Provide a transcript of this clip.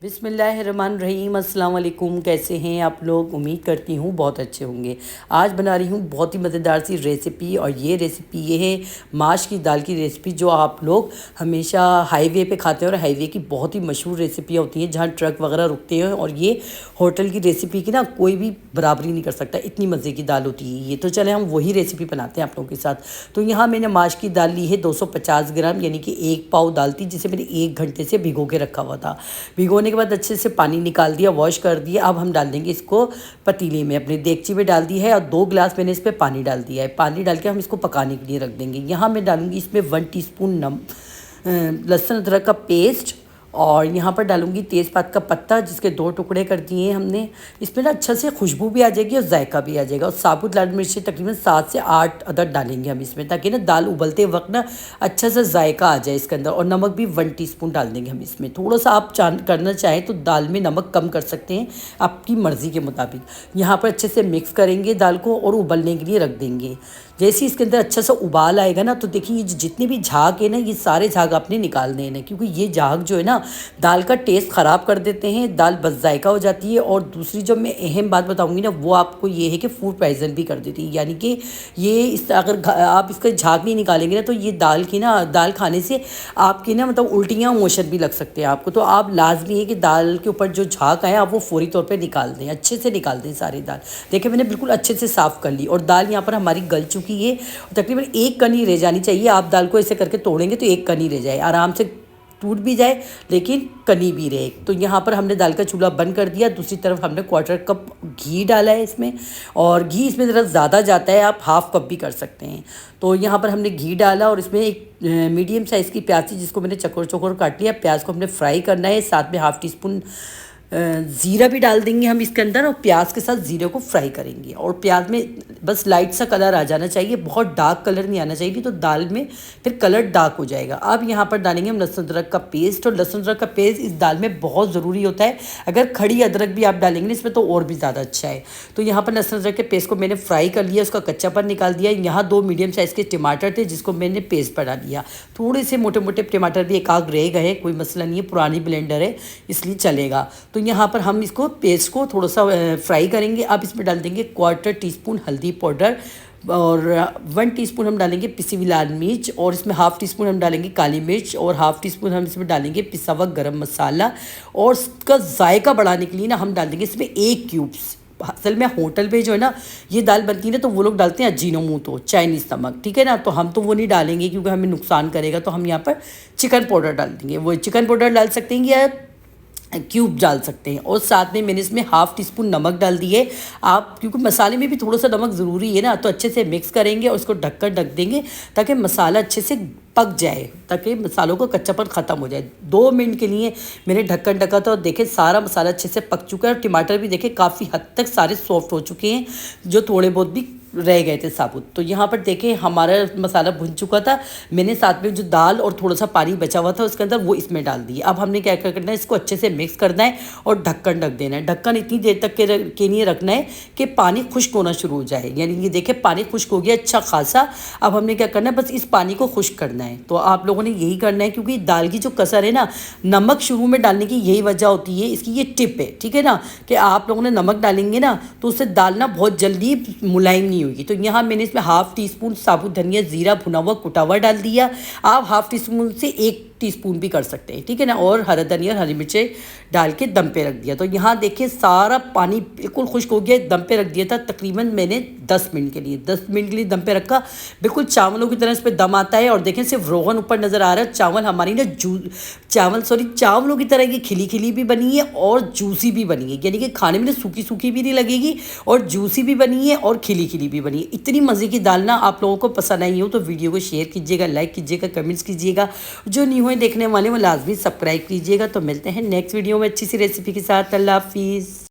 बिस्मिल्लाहिर्रहमानिर्रहीम, अस्सलाम वालेकुम। कैसे हैं आप लोग? उम्मीद करती हूँ बहुत अच्छे होंगे। आज बना रही हूँ बहुत ही मज़ेदार सी रेसिपी, और ये रेसिपी ये है माश की दाल की रेसिपी, जो आप लोग हमेशा हाईवे पे खाते हैं। और हाईवे की बहुत ही मशहूर रेसिपियाँ होती हैं जहाँ ट्रक वगैरह रुकते हैं, और ये होटल की रेसिपी की ना कोई भी बराबरी नहीं कर सकता, इतनी मज़े की दाल होती है ये। तो चले हम वही रेसिपी बनाते हैं आप लोगों के साथ। तो यहाँ मैंने माश की दाल ली है 250 ग्राम, यानी कि 1 पाव दाल थी, जिसे मैंने 1 घंटे से भिगो के रखा हुआ था। भिगोने के बाद अच्छे से पानी निकाल दिया, वॉश कर दिया। अब हम डाल देंगे इसको पतीले में, अपनी देगची में डाल दी है, और 2 गिलास मैंने इस पर पानी डाल दिया है। पानी डाल के हम इसको पकाने के लिए रख देंगे। यहाँ मैं डालूँगी इसमें 1 टीस्पून लहसुन अदरक का पेस्ट, और यहाँ पर डालूंगी तेज़पात का पत्ता, जिसके 2 टुकड़े कर दिए हैं हमने। इसमें ना अच्छा से खुशबू भी आ जाएगी और जायका भी आ जाएगा। और साबुत लाल मिर्ची तकरीबन 7 से 8 अदद डालेंगे हम इसमें, ताकि ना दाल उबलते वक्त ना अच्छा सा जायका आ जाए इसके अंदर। और नमक भी 1 टीस्पून डाल देंगे हम इसमें। थोड़ा सा आप करना चाहें तो दाल में नमक कम कर सकते हैं, आपकी मर्ज़ी के मुताबिक। यहाँ पर अच्छे से मिक्स करेंगे दाल को और उबलने के लिए रख देंगे। जैसे इसके अंदर अच्छा सा उबाल आएगा ना, तो देखिए ये जितने भी झाग है ना, ये सारे झाग आपने निकाल देने, क्योंकि ये झाग जो है ना दाल का टेस्ट ख़राब कर देते हैं, दाल बस जायका हो जाती है। और दूसरी जो मैं अहम बात बताऊंगी ना, वो आपको ये है कि फूड पॉइजन भी कर देती है। यानी कि ये अगर आप इसका झाग नहीं निकालेंगे ना, तो ये दाल खाने से आपकी ना मतलब उल्टियाँ मोशन भी लग सकते हैं आपको। तो आप लाजमी है कि दाल के ऊपर जो झाग आए आप वो फौरी तौर पर निकाल दें, अच्छे से निकाल दें सारी दाल। देखिए मैंने बिल्कुल अच्छे से साफ़ कर ली, और दाल यहाँ पर हमारी गल चुकी है। तकरीबन 1 कनी रह जानी चाहिए। आप दाल को ऐसे करके तोड़ेंगे तो 1 कनी रह जाए, आराम से टूट भी जाए लेकिन कनी भी रहे। तो यहाँ पर हमने दाल का चूल्हा बंद कर दिया। दूसरी तरफ हमने 1/4 कप घी डाला है इसमें, और घी इसमें ज़रा ज़्यादा जाता है, आप 1/2 कप भी कर सकते हैं। तो यहाँ पर हमने घी डाला, और इसमें एक मीडियम साइज़ की प्याज थी, जिसको मैंने चकोर चकोर काट लिया। प्याज को हमने फ्राई करना है, साथ में 1/2 टीस्पून ज़ीरा भी डाल देंगे हम इसके अंदर, और प्याज के साथ ज़ीरे को फ्राई करेंगे। और प्याज में बस लाइट सा कलर आ जाना चाहिए, बहुत डार्क कलर नहीं आना चाहिए, तो दाल में फिर कलर डार्क हो जाएगा। अब यहाँ पर डालेंगे हम लहसुन अदरक का पेस्ट, और लहसुन अदरक का पेस्ट इस दाल में बहुत ज़रूरी होता है। अगर खड़ी अदरक भी आप डालेंगे ना इसमें, तो और भी ज़्यादा अच्छा है। तो यहाँ पर लहसुन अदरक के पेस्ट को मैंने फ्राई कर लिया, उसका कच्चापन निकाल दिया। यहाँ 2 मीडियम साइज़ के टमाटर थे, जिसको मैंने पेस्ट बना लिया। थोड़े से मोटे मोटे टमाटर भी एक आध रह गए, कोई मसला नहीं है, पुरानी ब्लेंडर है इसलिए चलेगा। तो यहाँ पर हम इसको पेस्ट को थोड़ा सा फ्राई करेंगे। अब इसमें डाल देंगे 1/4 टीस्पून हल्दी पाउडर, और 1 टीस्पून हम डालेंगे पिसी हुई लाल मिर्च, और इसमें 1/2 टीस्पून हम डालेंगे काली मिर्च, और 1/2 टीस्पून हम इसमें डालेंगे पिसा हुआ गरम मसाला। और इसका जायका बढ़ाने के लिए ना हम डाल देंगे इसमें 1 क्यूब्स। असल में होटल पे जो है ना ये दाल बनती है ना, तो वो लोग डालते हैं अजीनोमोटो, चाइनीज़ नमक, ठीक है ना। तो हम तो वो नहीं डालेंगे क्योंकि हमें नुकसान करेगा। तो हम यहाँ पर चिकन पाउडर डाल देंगे, वो चिकन पाउडर डाल सकते हैं या क्यूब डाल सकते हैं। और साथ में मैंने इसमें 1/2 टीस्पून नमक डाल दिए। आप क्योंकि मसाले में भी थोड़ा सा नमक ज़रूरी है ना, तो अच्छे से मिक्स करेंगे और उसको ढककर ढक देंगे, ताकि मसाला अच्छे से पक जाए, ताकि मसालों का कच्चापन ख़त्म हो जाए। 2 मिनट के लिए मैंने ढक्कन ढका था, और देखें सारा मसाला अच्छे से पक चुका है, और टमाटर भी देखें काफ़ी हद तक सारे सॉफ्ट हो चुके हैं, जो थोड़े बहुत भी रह गए थे साबुत। तो यहाँ पर देखें हमारा मसाला भुन चुका था। मैंने साथ में जो दाल और थोड़ा सा पानी बचा हुआ था उसके अंदर, वो इसमें डाल दिया। अब हमने क्या करना है, इसको अच्छे से मिक्स करना है और ढक्कन ढक देना है। ढक्कन इतनी देर तक के लिए रखना है कि पानी खुश्क होना शुरू हो जाए। यानी ये देखें पानी खुश्क हो गया अच्छा खासा। अब हमने क्या करना है, बस इस पानी को खुश्क करना है। तो आप लोगों ने यही करना है, क्योंकि दाल की जो कसर है ना, नमक शुरू में डालने की यही वजह होती है, इसकी ये टिप है, ठीक है ना, कि आप लोगों ने नमक डालेंगे ना तो उससे दाल ना बहुत जल्दी मुलायम नहीं होगी। तो यहाँ मैंने इसमें 1/2 टीस्पून साबुत धनिया ज़ीरा भुना हुआ कुटा हुआ डाल दिया। आप 1/2 टीस्पून से 1 टीस्पून भी कर सकते हैं, ठीक है ना। और हरा धनिया और हरी मिर्चें डाल के दम पे रख दिया। तो यहाँ देखिए सारा पानी बिल्कुल खुश्क हो गया, दम पे रख दिया था तकरीबन मैंने 10 मिनट के लिए। 10 मिनट के लिए दम पे रखा, बिल्कुल चावलों की तरह इस पर दम आता है। और देखें सिर्फ रोगन ऊपर नज़र आ रहा है। चावल हमारी ना चावलों की तरह की खिली खिली भी बनी है और जूसी भी बनी है, यानी कि खाने में सूखी सूखी भी नहीं लगेगी, और जूसी भी बनी है और खिली खिली भी बनी है। इतनी मज़े की दाल ना आप लोगों को पसंद आई हो तो वीडियो को शेयर कीजिएगा, लाइक कीजिएगा, कमेंट्स कीजिएगा। जो न्यू है देखने वाले वो लाजमी सब्सक्राइब कीजिएगा। तो मिलते हैं नेक्स्ट वीडियो में अच्छी सी रेसिपी के साथ। अल्लाह हाफिज़।